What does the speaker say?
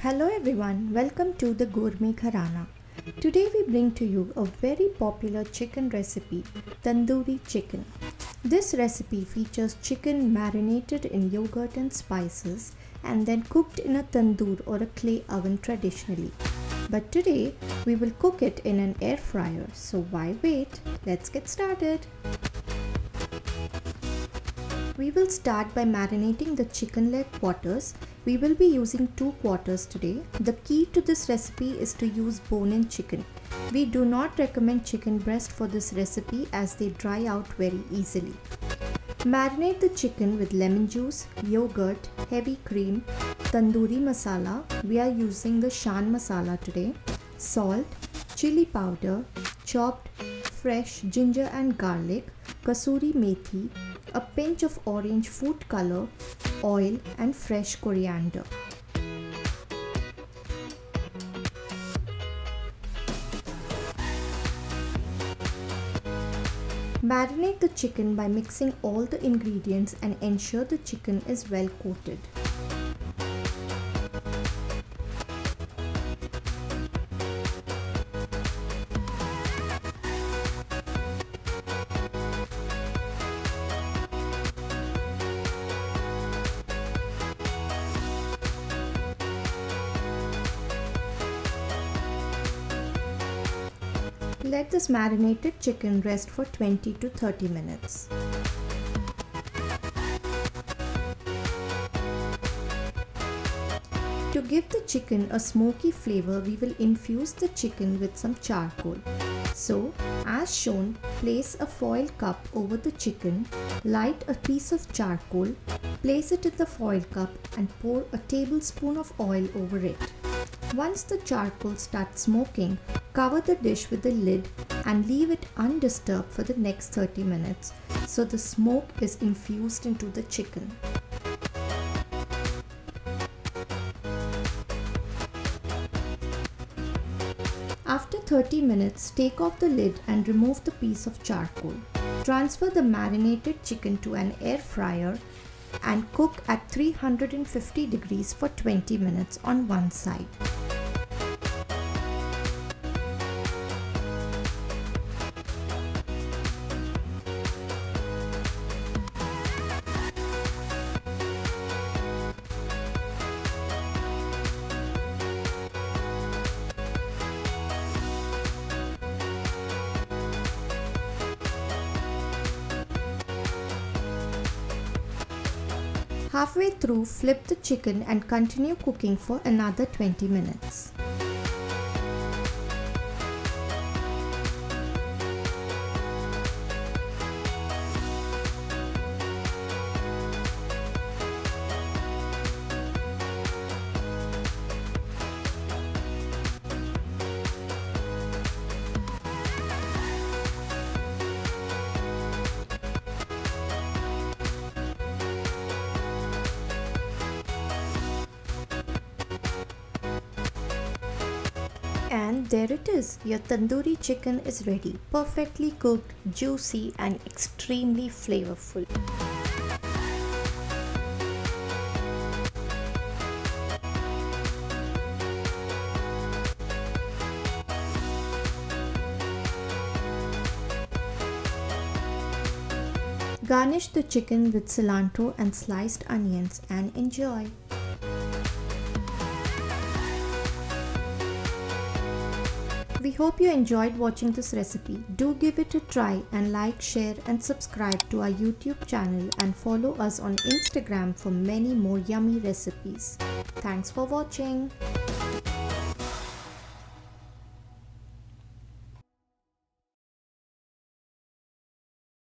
Hello everyone, welcome to the Gourmet Gharana. Today we bring to you a very popular chicken recipe, Tandoori Chicken. This recipe features chicken marinated in yogurt and spices and then cooked in a tandoor or a clay oven traditionally. But today we will cook it in an air fryer, so why wait? Let's get started. We will start by marinating the chicken leg quarters. We will be using 2 quarters today. The key to this recipe is to use bone-in chicken. We do not recommend chicken breast for this recipe as they dry out very easily. Marinate the chicken with lemon juice, yogurt, heavy cream, tandoori masala. We are using the Shaan masala today. Salt, chili powder, chopped fresh ginger and garlic, Kasoori Methi, a pinch of orange food color, oil and fresh coriander. Marinate the chicken by mixing all the ingredients and ensure the chicken is well coated. Let this marinated chicken rest for 20 to 30 minutes. To give the chicken a smoky flavor, we will infuse the chicken with some charcoal. So, as shown, place a foil cup over the chicken, light a piece of charcoal, place it in the foil cup and pour a tablespoon of oil over it. Once the charcoal starts smoking, cover the dish with the lid and leave it undisturbed for the next 30 minutes so the smoke is infused into the chicken. After 30 minutes, take off the lid and remove the piece of charcoal. Transfer the marinated chicken to an air fryer and cook at 350 degrees for 20 minutes on one side. Halfway through, flip the chicken and continue cooking for another 20 minutes. And there it is, your tandoori chicken is ready, perfectly cooked, juicy and extremely flavorful. Garnish the chicken with cilantro and sliced onions and enjoy. We hope you enjoyed watching this recipe. Do give it a try and like, share and subscribe to our YouTube channel and follow us on Instagram for many more yummy recipes. Thanks for watching.